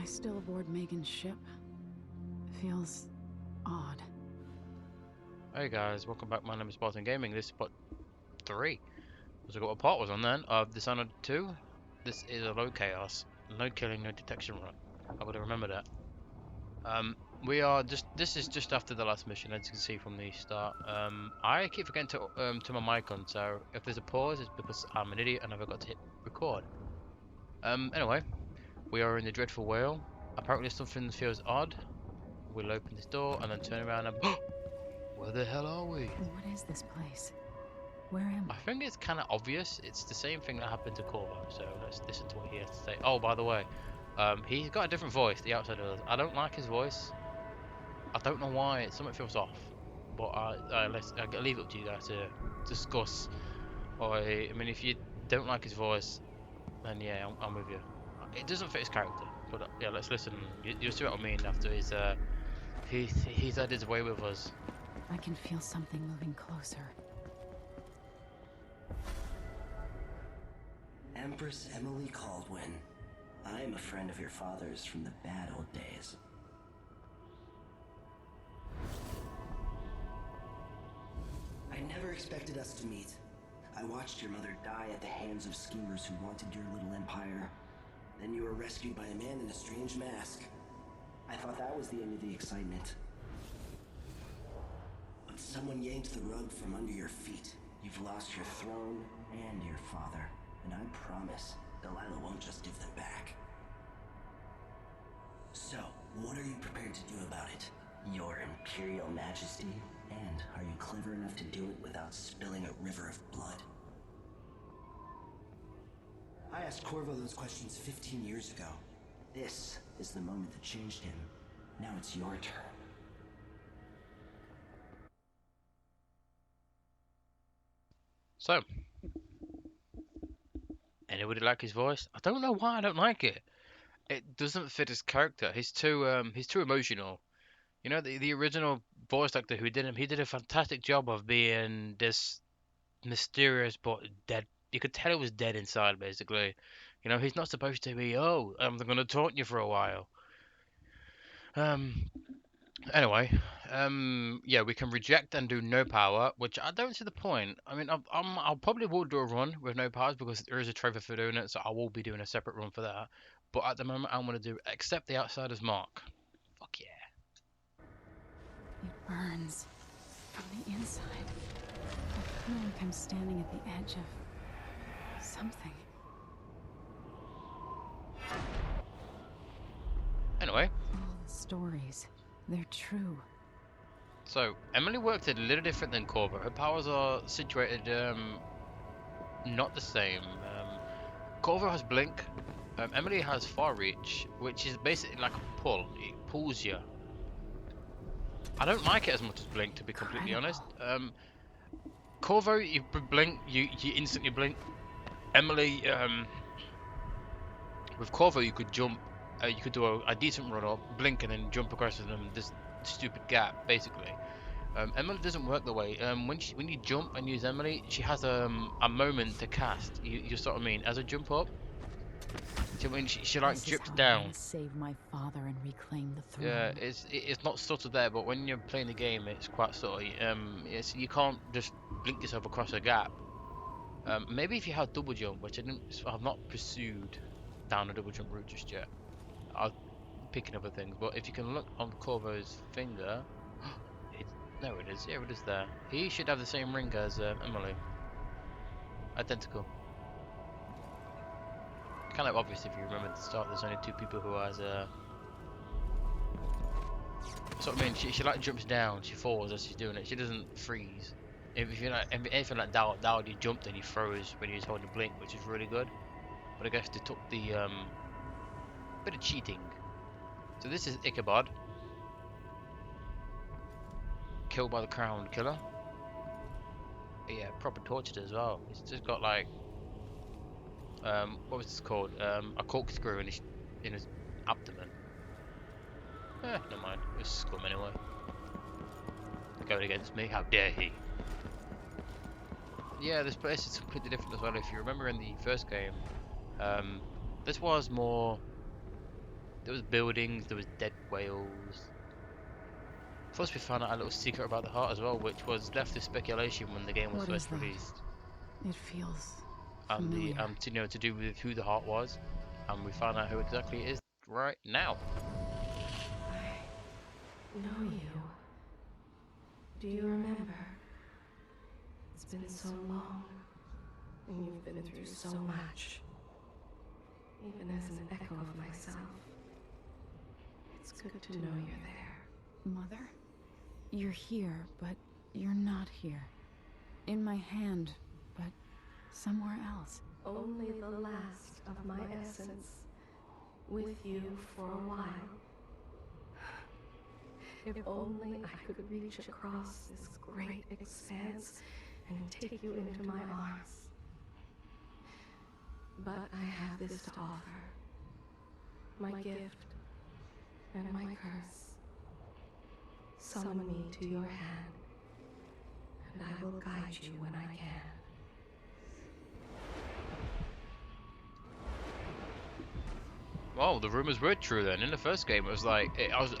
I still aboard Megan's ship? Feels odd. Hey guys, welcome back. My name is Spartan Gaming. This is part 3. So what part was on then of Dishonored 2. This is a low chaos, no killing, no detection run. I would remember that. This is just after the last mission, as you can see from the start. I keep forgetting to turn my mic on, so if there's a pause, it's because I'm an idiot and I forgot to hit record. Anyway, we are in the dreadful Wale. Apparently something feels odd. We'll open this door and then turn around and where the hell are we? What is this place? Where am I I? think it's kind of obvious. It's the same thing that happened to Corvo, so let's listen to what he has to say. Oh, by the way, he's got a different voice, the outsider does. I don't like his voice. I don't know why. Something feels off. But I'll leave it up to you guys to discuss. I mean, if you don't like his voice, then yeah, I'm with you. It doesn't fit his character. But yeah, let's listen. You'll see what I mean after he's had his way with us. I can feel something moving closer. Empress Emily Caldwin. I am a friend of your father's from the bad old days. I never expected us to meet. I watched your mother die at the hands of schemers who wanted your little empire. Then you were rescued by a man in a strange mask. I thought that was the end of the excitement. But someone yanked the rug from under your feet. You've lost your throne and your father. And I promise, Delilah won't just give them back. So, what are you prepared to do about it? Your Imperial Majesty? And are you clever enough to do it without spilling a river of blood? I asked Corvo those questions 15 years ago. This is the moment that changed him. Now it's your turn. So, anybody like his voice? I don't know why I don't like it. It doesn't fit his character. He's too emotional. You know, the original voice actor who did him, he did a fantastic job of being this mysterious but dead. You could tell he was dead inside, basically. You know, he's not supposed to be. Oh, I'm going to taunt you for a while. Um. Anyway, yeah, we can reject and do no power, which I don't see the point. I mean, I'll probably will do a run with no powers because there is a trophy for doing it, so I will be doing a separate run for that. But at the moment, I'm going to do accept the outsider's mark. Fuck yeah. It burns from the inside. I feel like I'm standing at the edge of something. Anyway. All the stories, they're true. So, Emily worked a little different than Corvo. Her powers are situated, not the same. Corvo has Blink. Emily has Far Reach, which is basically like a pull. It pulls you. I don't like it as much as Blink, to be completely honest. Corvo, you blink, you instantly blink. Emily, with Corvo, you could jump. You could do a decent run up, blink, and then jump across them. This stupid gap, basically. Emily doesn't work the way. When you jump and use Emily, she has a moment to cast. You sort of mean as a jump up. So when she like This drips is how down. I save my father and reclaim the throne. Yeah, it's not subtle there, but when you're playing the game, it's quite subtle. You can't just blink yourself across a gap. Maybe if you have double jump, which I've not pursued down a double jump route just yet. I'll picking other things, but if you can look on Corvo's finger, there it is. Yeah, it is there. He should have the same ring as Emily. Identical. Kind of obvious if you remember at the start. There's only two people who has So I mean, she like jumps down, she falls as she's doing it. She doesn't freeze. If you're like anything like Dowd, you jumped and he froze when he was holding blink, which is really good. But I guess they took the bit of cheating. So this is Ichabod, killed by the crowned killer. Yeah, proper tortured as well. He's just got like what was this called? A corkscrew in his abdomen. Never mind. It's scum anyway. They're going against me. How dare he? Yeah, this place is completely different as well. If you remember in the first game, this was more There was buildings, there was dead whales. Plus we found out a little secret about the heart as well, which was left to speculation when the game was What is first that? released. It feels And the familiar. to, to do with who the heart was, and we found out who exactly it is right now. I know you. Do you remember? It's been so long, and you've been through so much. Even as an echo of myself, it's good to know you're there. Mother? You're here, but you're not here. In my hand, but somewhere else. Only the last of my essence, with you for a while. If only I could reach across this great expanse and take you into my arms. But I have this to offer. My gift and my curse. Summon me to your hand, and I will guide you when I can. Well, the rumors were true then. In the first game, it was like,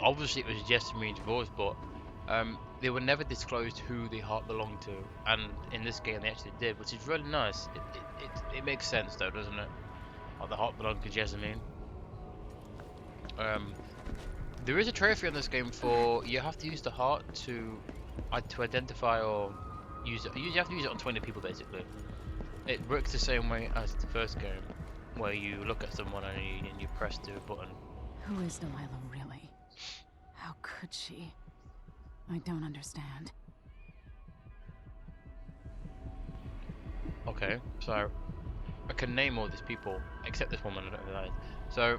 obviously it was Jessamine voice, but they were never disclosed who the heart belonged to. And in this game, they actually did, which is really nice. It makes sense though, doesn't it? Like the heart belonged to Jessamine. There is a trophy in this game for you have to use the heart to identify or use it. You have to use it on 20 people basically. It works the same way as the first game, where you look at someone and you press the button. Who is Delilah really? How could she? I don't understand. Okay, so I can name all these people except this woman. I don't know who that is. So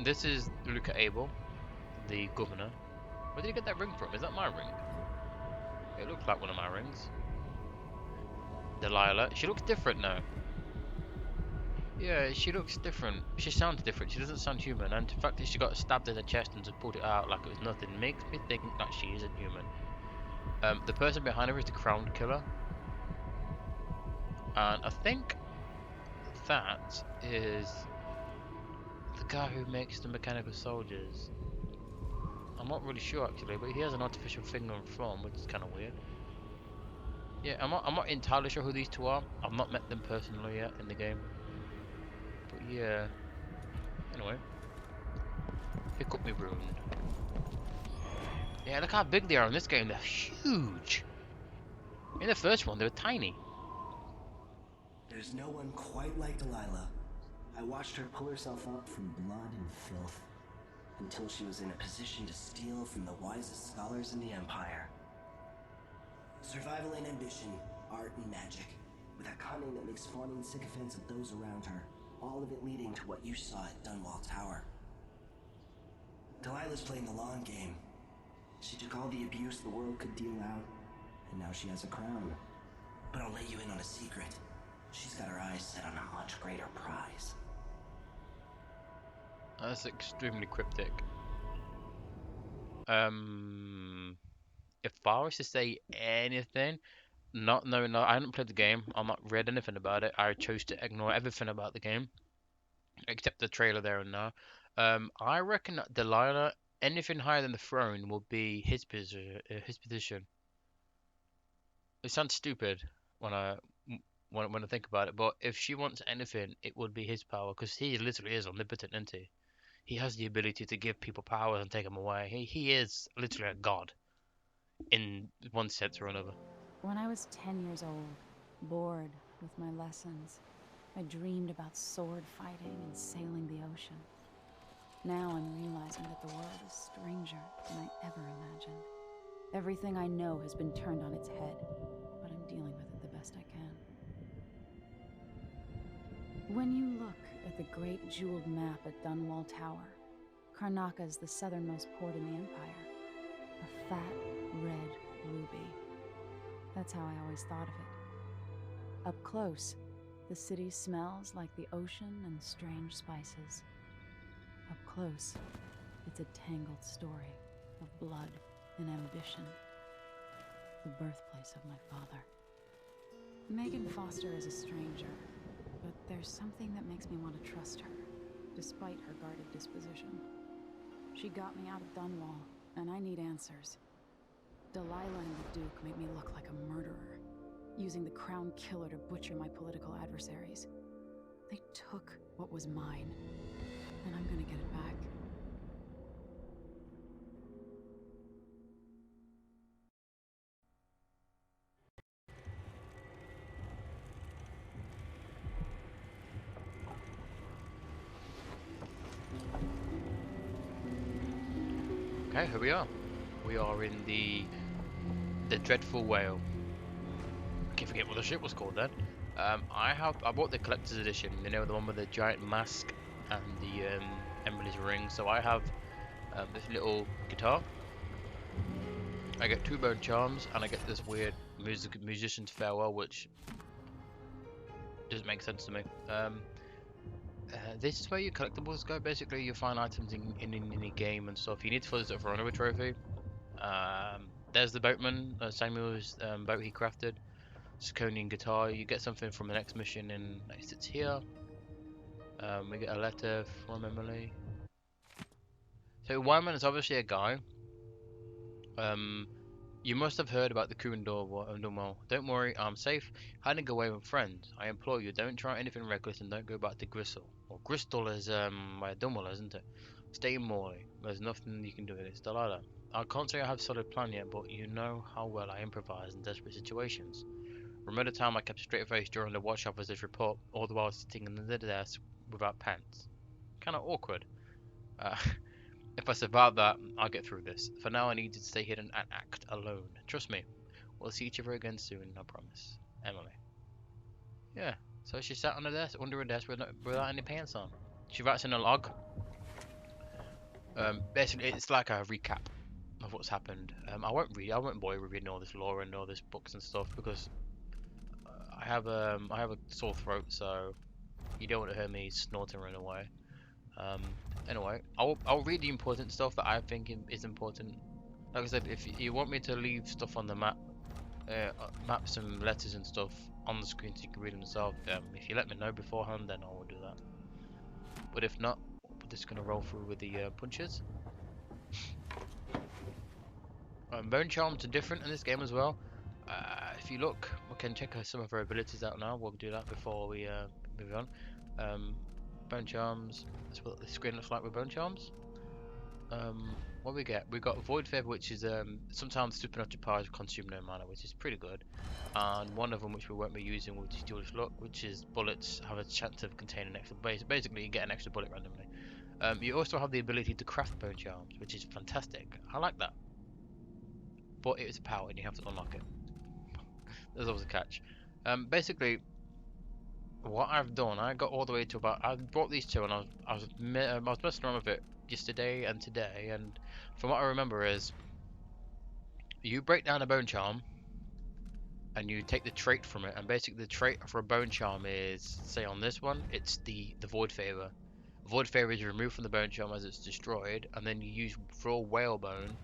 this is Luca Abel, the governor. Where did you get that ring from? Is that my ring? It looks like one of my rings. Delilah. She looks different now. Yeah, she looks different. She sounds different. She doesn't sound human. And the fact that she got stabbed in the chest and just pulled it out like it was nothing makes me think that she isn't human. The person behind her is the crowned killer. And I think that is the guy who makes the mechanical soldiers. I'm not really sure actually, but he has an artificial finger and thumb, which is kind of weird. Yeah, I'm not entirely sure who these two are. I've not met them personally yet in the game. But yeah. Anyway. Pick up me rune. Yeah, look how big they are in this game. They're huge. In the first one, they were tiny. There's no one quite like Delilah. I watched her pull herself up from blood and filth until she was in a position to steal from the wisest scholars in the Empire. Survival and ambition, art and magic, with a cunning that makes fawning sycophants of those around her, all of it leading to what you saw at Dunwall Tower. Delilah's playing the long game. She took all the abuse the world could deal out, and now she has a crown. But I'll let you in on a secret. She's got her eyes set on a much greater prize. That's extremely cryptic. If I was to say anything, not knowing, I haven't played the game. I've not read anything about it. I chose to ignore everything about the game, except the trailer there and now. I reckon that Delilah, anything higher than the throne, will be his position. It sounds stupid when I think about it, but if she wants anything, it would be his power, because he literally is omnipotent, isn't he? He has the ability to give people powers and take them away. He is literally a god, in one sense or another. When I was 10 years old, bored with my lessons, I dreamed about sword fighting and sailing the ocean. Now I'm realizing that the world is stranger than I ever imagined. Everything I know has been turned on its head, but I'm dealing with it the best I can. When you look at the great jeweled map at Dunwall Tower, Karnaca is the southernmost port in the Empire. A fat, red ruby. That's how I always thought of it. Up close, the city smells like the ocean and strange spices. Up close, it's a tangled story of blood and ambition. The birthplace of my father. Megan Foster is a stranger, but there's something that makes me want to trust her. despite her guarded disposition. She got me out of Dunwall, and I need answers. Delilah and the Duke made me look like a murderer, using the Crown Killer to butcher my political adversaries. They took what was mine, and I'm gonna get it back. Okay, here we are. We are in the dreadful Wale. I keep forgetting what the ship was called then. I bought the collector's edition. You know, the one with the giant mask and the Emily's ring. So I have this little guitar. I get 2 bone charms, and I get this weird musician's farewell, which doesn't make sense to me. This is where your collectibles go. Basically, you find items in any game and stuff. You need to fill this up for another trophy. There's the boatman, Samuel's boat he crafted. Zirconian guitar. You get something from the next mission, and it sits here. We get a letter from Emily. So Wyman is obviously a guy. You must have heard about the crew in Dunwall. Don't worry, I'm safe. Hiding away with friends. I implore you, don't try anything reckless and don't go back to Gristle. Or Bristol is where Dunwall is, isn't it? Stay in Morley. There's nothing you can do with it. It's Delilah. I can't say I have a solid plan yet, but you know how well I improvise in desperate situations. Remember the time I kept a straight face during the watch officer's report, all the while sitting in the desk without pants? Kinda awkward. If I survive that, I'll get through this. For now, I need to stay hidden and act alone. Trust me. We'll see each other again soon, I promise. Emily. Yeah, so she sat on a desk, under a desk without any pants on. She writes in a log. Basically, it's like a recap of what's happened. I won't bore you with reading all this lore and all this books and stuff because I have a sore throat, so you don't want to hear me snorting right away. Anyway, I'll read the important stuff that I think is important. Like I said, if you want me to leave stuff on the map, maps and letters and stuff on the screen so you can read them yourself, if you let me know beforehand, then I will do that. But if not, we're just gonna roll through with the punches. Bone charms are different in this game as well. If you look, we can check some of her abilities out now. We'll do that before we move on. Bone charms. That's what the screen looks like with bone charms. What we get? We got Void Feather, which is sometimes supernatural powers consume no mana, which is pretty good. And one of them, which we won't be using, which is Duelist Luck, which is bullets have a chance of containing an extra base. Basically, you get an extra bullet randomly. You also have the ability to craft bone charms, which is fantastic. I like that. But it's a power, and you have to unlock it. There's always a catch. Basically, what I've done, I got all the way to about. I brought these two, and I was messing around with it yesterday and today, and from what I remember is you break down a bone charm and you take the trait from it, and basically the trait for a bone charm is, say on this one, it's the Void Favor. Void Favor is removed from the bone charm as it's destroyed, and then you use raw whalebone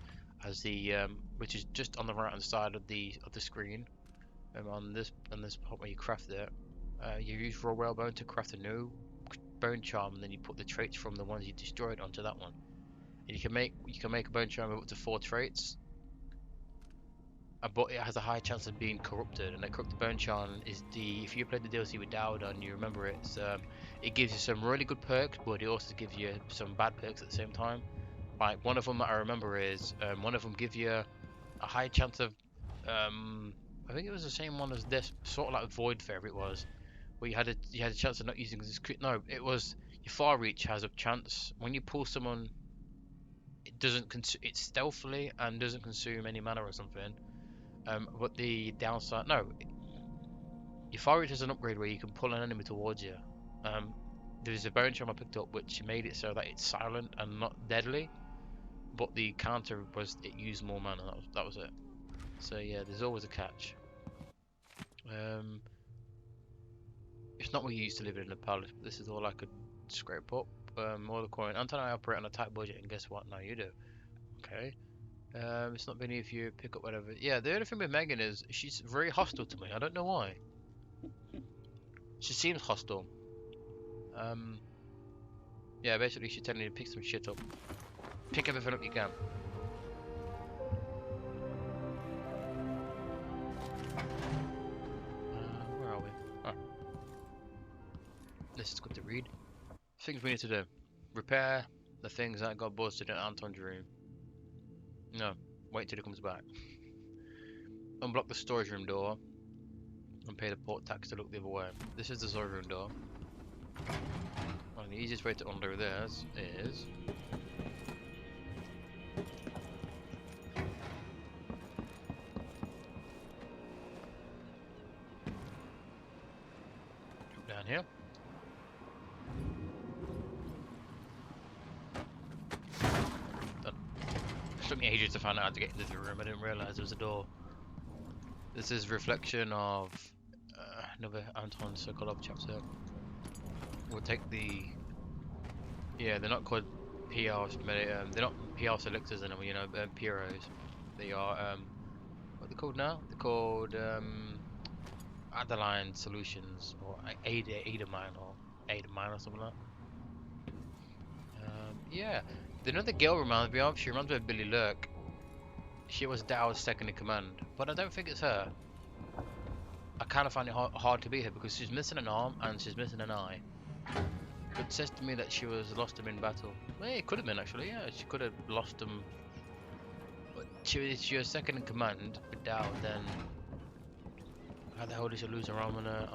as the which is just on the right hand side of the screen, on this part where you craft it. You use raw whalebone to craft a new bone charm, and then you put the traits from the ones you destroyed onto that one. And you can make a bone charm with up to 4 traits, but it has a high chance of being corrupted. And a corrupted bone charm is if you played the DLC with Dowd and you remember it, it gives you some really good perks, but it also gives you some bad perks at the same time. Like one of them that I remember is one of them gives you a high chance of I think it was the same one as this, sort of like Void Fair it was, where you had a chance of not using this. No, it was your Far Reach has a chance when you pull someone. It doesn't it's stealthily and doesn't consume any mana or something. But the downside, no, your Far Reach is an upgrade where you can pull an enemy towards you. There's a bone charm I picked up which made it so that it's silent and not deadly, but the counter was it used more mana. That was it. So yeah, there's always a catch. It's not what you used to live in the palace, but this is all I could scrape up. All the coin. Anton and I operate on a tight budget, and guess what? Now you do. Okay. It's not beneath you. Pick up whatever. Yeah, the only thing with Megan is she's very hostile to me. I don't know why. She seems hostile. Yeah, basically she's telling you to pick some shit up. Pick everything up you can. Where are we? Oh. This is good to read. Things we need to do. Repair the things that got busted in Anton's room. No, wait till he comes back. Unblock the storage room door and pay the port tax to look the other way. This is the storage room door. And the easiest way to undo this is... down here. Done. It took me ages to find out how to get into the room. I didn't realise there was a door. This is reflection of another Anton Sokolov chapter. We'll take the... Yeah, they're not called PRs, they're not PR selectors anymore, you know, PROs. They are, what are they called now? They're called Adeline Solutions, or Adamine, or Adamine, or something like that. Yeah, another girl reminds me of, she reminds me of Billy Lurk. She was Dow's second in command, but I don't think it's her. I kind of find it hard to beat her because she's missing an arm and she's missing an eye. It says to me that she was lost him in battle. Well, it could have been actually, yeah. She could have lost him. But she was second in command, but Dow then. How the hell did she lose her arm on her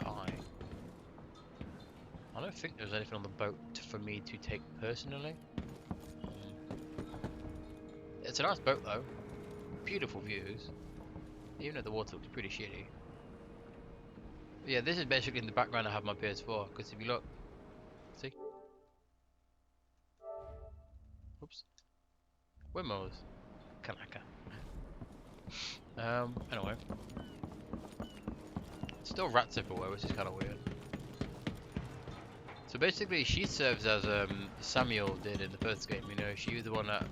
eye? I don't think there's anything on the boat for me to take personally. It's a nice boat though. Beautiful views. Even though the water looks pretty shitty. But yeah, this is basically in the background I have my PS4, because if you look, see? Oops. Windmills. Kanaka. Anyway. Still rats everywhere, which is kind of weird. So basically, she serves as Samuel did in the first game, you know, she was the one that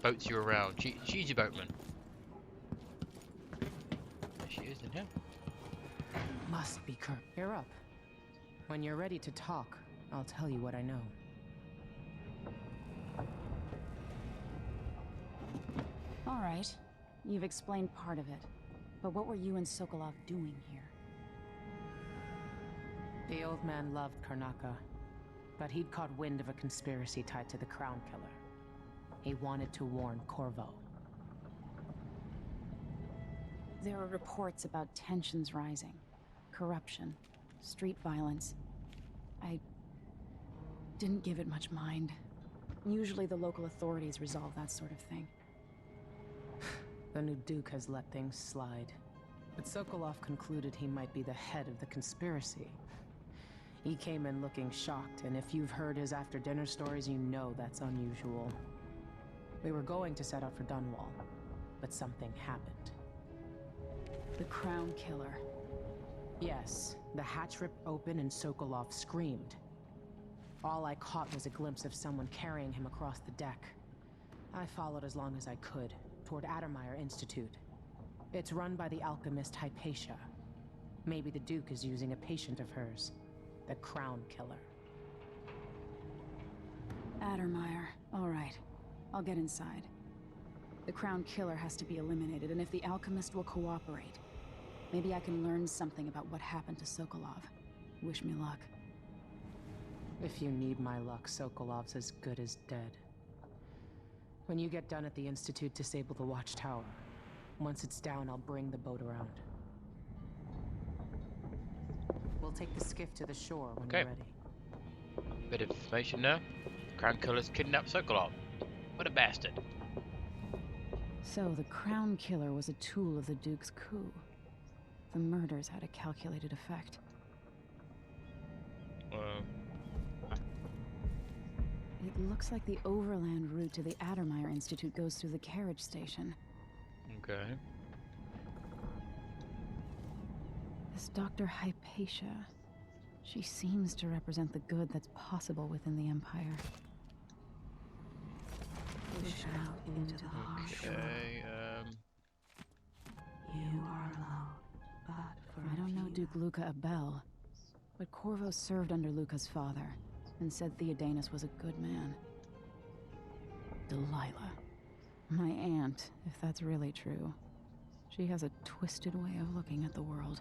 boats you around. She's your boatman. There she is in here. Must be Kurt. You're up. When you're ready to talk, I'll tell you what I know. All right. You've explained part of it. But what were you and Sokolov doing here? The old man loved Karnaka, but he'd caught wind of a conspiracy tied to the Crown Killer. He wanted to warn Corvo. There are reports about tensions rising. Corruption. Street violence. I didn't give it much mind. Usually the local authorities resolve that sort of thing. The new Duke has let things slide. But Sokolov concluded he might be the head of the conspiracy. He came in looking shocked, and if you've heard his after-dinner stories, you know that's unusual. We were going to set out for Dunwall, but something happened. The Crown Killer. Yes, the hatch ripped open and Sokolov screamed. All I caught was a glimpse of someone carrying him across the deck. I followed as long as I could, toward Addermeyer Institute. It's run by the alchemist Hypatia. Maybe the Duke is using a patient of hers, the Crown Killer. Addermeyer. All right. I'll get inside. The Crown Killer has to be eliminated, and if the alchemist will cooperate, maybe I can learn something about what happened to Sokolov. Wish me luck. If you need my luck, Sokolov's as good as dead. When you get done at the Institute, disable the watchtower. Once it's down, I'll bring the boat around. We'll take the skiff to the shore when you're ready. Bit of information now. Crown Killer's kidnapped Sokolov. What a bastard. So the Crown Killer was a tool of the Duke's coup. The murders had a calculated effect. It looks like the overland route to the Addermeyer Institute goes through the carriage station. Okay. This Dr. Hypatia, she seems to represent the good that's possible within the Empire. Push out into the harsh world. You are alone, but for I don't know a few Duke Luca Abel, But Corvo served under Luca's father, and said Theodanis was a good man. Delilah. My aunt, if that's really true. She has a twisted way of looking at the world.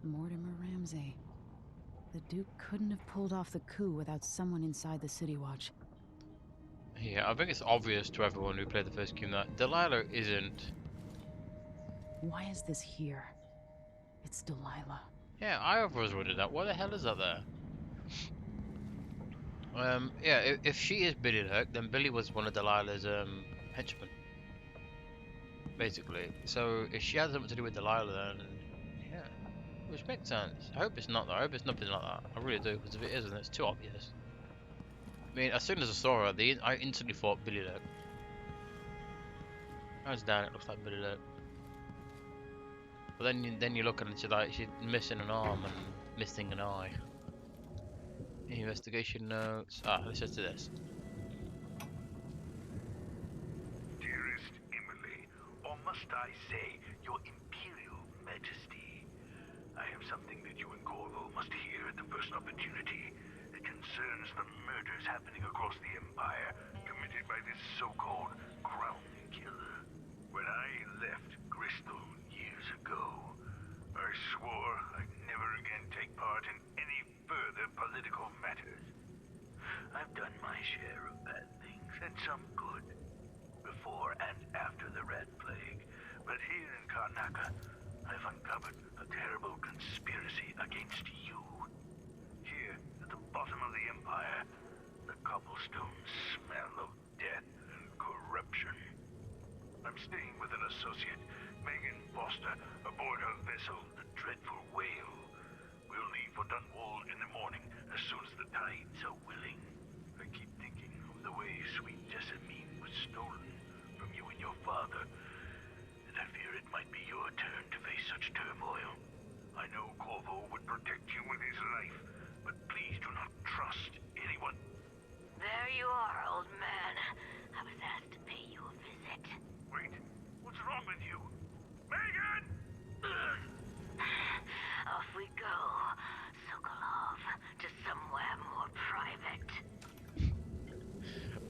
Mortimer Ramsay. The Duke couldn't have pulled off the coup without someone inside the City Watch. Yeah, I think it's obvious to everyone who played the first game that Delilah isn't. Why is this here? It's Delilah. Yeah, I always wondered that. What the hell is that there? Yeah, if she is Billy Lurk, then Billy was one of Delilah's henchmen, basically. So if she has something to do with Delilah, then yeah, which makes sense. I hope it's not though. I hope it's nothing like that. I really do, because if it is, then it's too obvious. I mean, as soon as I saw her, I instantly thought Billy Lurk. Hands down, it looks like Billy Lurk. But then you look at it, she's missing an arm and missing an eye. Investigation notes. Ah, listen to this. Dearest Emily, or must I say, your Imperial Majesty, I have something that you and Corvo must hear at the first opportunity. It concerns the murders happening across the Empire, committed by this so-called Crown Killer. When I left Bristol years ago, I swore I'd never again take part in any further political matters. I've done my share of bad things, and some good, before and after the Red Plague. But here in Karnaca, I've uncovered a terrible conspiracy against you. Here, at the bottom of the Empire, the cobblestones smell of death and corruption. I'm staying with an associate, Megan Foster, aboard her vessel, the dreadful Wale. We'll leave for Dunwall in the morning, as soon as the tides are willing. I keep thinking of the way sweet Jessamine was stolen from you and your father, and I fear it might be your turn to face such turmoil. I know Corvo would protect you with his life, but please do not trust anyone. There you are, old man. I was asked to pay you a visit. Wait, what's wrong with you? Megan! Off we go, Sokolov, to somewhere more private.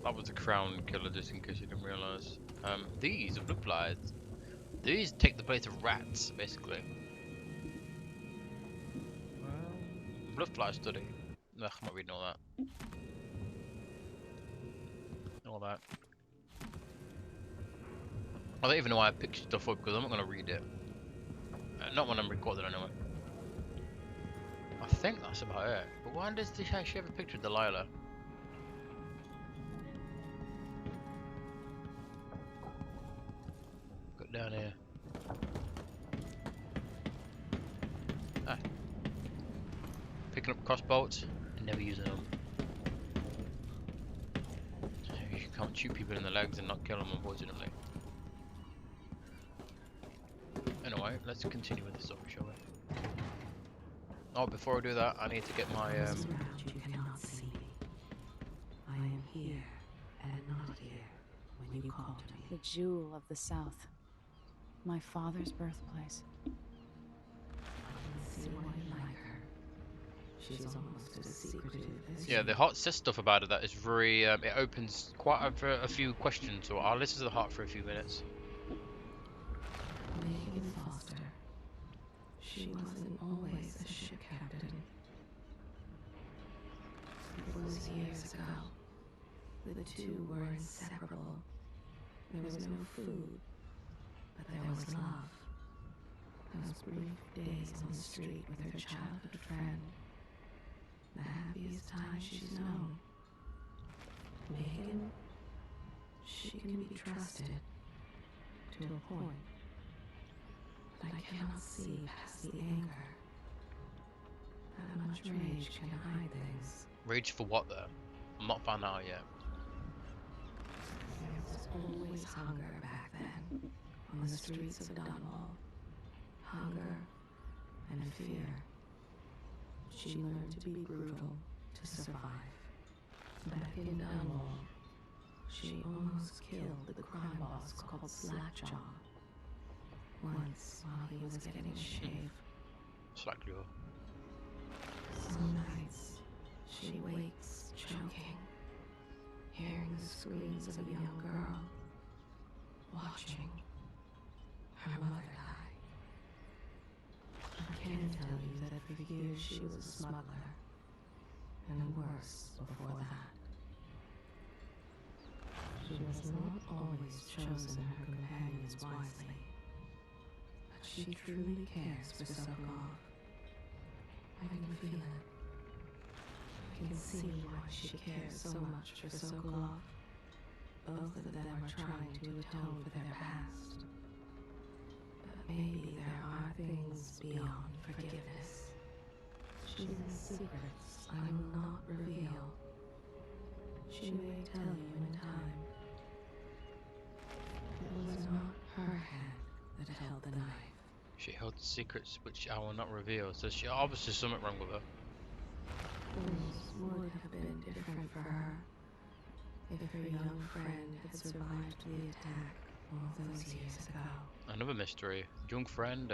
That was a Crown Killer, just in case you didn't realise. These are blue flies. These take the place of rats, basically. Blue fly study. Ugh, I'm not reading all that. All that. I don't even know why I picked stuff up, because I'm not going to read it. Not when I'm recording anyway. I think that's about it. But why does she have a picture of Delilah? Got down here. Ah. Picking up crossbows and never using them. You can't shoot people in the legs and not kill them, unfortunately. Anyway, let's continue with the story, shall we? Oh, before I do that, I need to get my You cannot see me. I am here and not here when you call to me. The jewel of the South. My father's birthplace. See why you like her. She's almost as secretive as Yeah, you. the heart says stuff about it that is very, it opens quite a few questions, so I'll listen to the heart for a few minutes. Megan Foster. She wasn't always a ship captain. It was years ago. The two were inseparable. There was no food, but there was love. Those brief days on the street with her childhood friend. The happiest time she's known. Megan, she can be trusted. To a point. But I cannot see past the anger. That much rage can hide things. Rage for what, though? I'm not found out yet. There was always hunger back then, on the streets of Dunwall. Hunger and fear. She learned to be brutal to survive. Back in Dunwall, she almost killed the crime boss called Slackjaw. Once, while he was getting a shave. Slackjaw. visions of a young girl watching her mother die. I can tell you that for years she was a smuggler, and worse before that. She has not always chosen her companions wisely, but she truly cares for Sokolov. I can feel it. I can see why she cares so much for Sokolov. Both of them are trying to atone for their past. But maybe there are things beyond forgiveness. She has secrets I will not reveal. She may tell you in time. It was not her hand that held the knife. She held secrets which I will not reveal. So she obviously something wrong with her. Things would have been different for her if her young friend had survived the attack all those years ago. Another mystery. Young friend,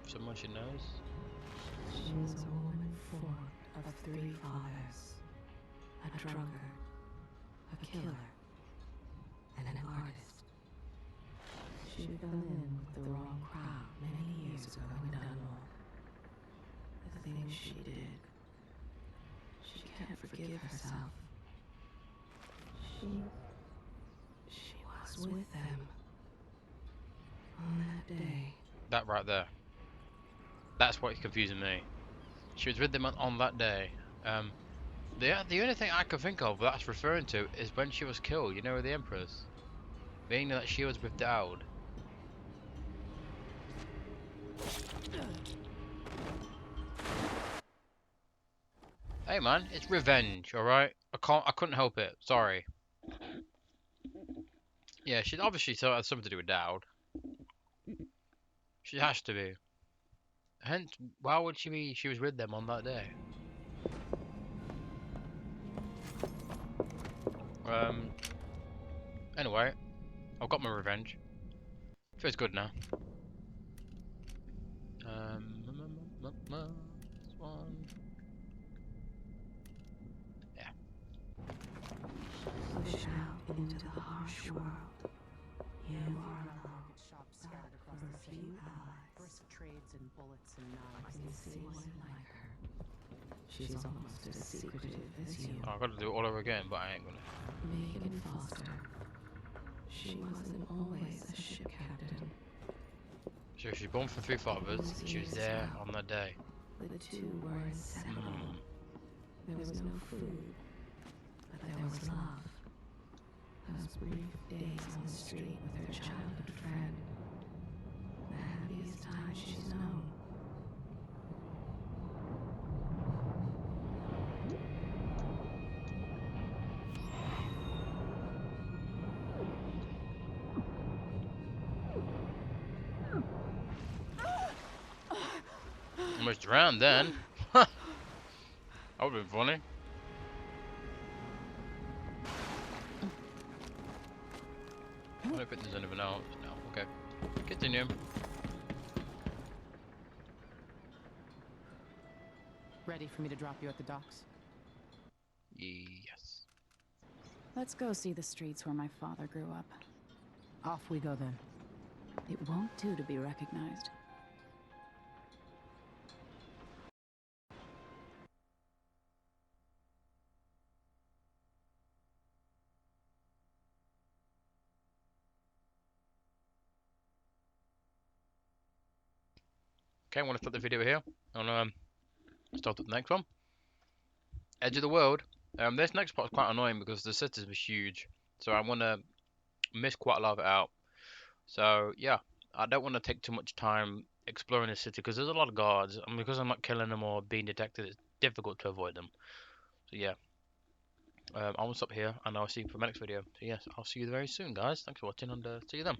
someone she knows. She is a woman formed of 3 fathers: a drunkard, a killer, and an artist. She fell in with the wrong crowd many years ago in Dunwall. The things she did, she can't forgive herself. She was with them on that day. That right there. That's what's confusing me. She was with them on that day. The only thing I can think of that's referring to is when she was killed. You know, with the Empress, meaning that she was with Dowd. Hey man, it's revenge, all right. I couldn't help it. Sorry. Yeah, she obviously thought it had something to do with Dowd. She has to be. Hence, why would she be? She was with them on that day. Anyway, I've got my revenge. Feels good now. This one. Yeah. Push out into the harsh world. You are alone. Shops scattered across For the a city. few allies. Brisk trades in bullets and I knives. can see one like her. She's almost as secretive as you. Oh, I've got to do it all over again, but I ain't gonna. Megan Foster. She wasn't always a ship captain. So she's born from 3 fathers. She was there on that day. The two were inseparable. There was no food, but there was love. Those brief days on the street with her childhood friend. The happiest time she's known. Almost drowned then. That would've been funny. I don't think there's anything else. No, okay. Continue. Ready for me to drop you at the docks? Yes. Let's go see the streets where my father grew up. Off we go then. It won't do to be recognized. Okay, I want to stop the video here. And start up the next one. Edge of the World. This next part is quite annoying because the cities were huge, so I want to miss quite a lot of it out. So yeah, I don't want to take too much time exploring the city because there's a lot of guards, and because I'm not killing them or being detected, it's difficult to avoid them. So yeah, I will stop here, and I'll see you for my next video. So yes, I'll see you very soon, guys. Thanks for watching, and see you then.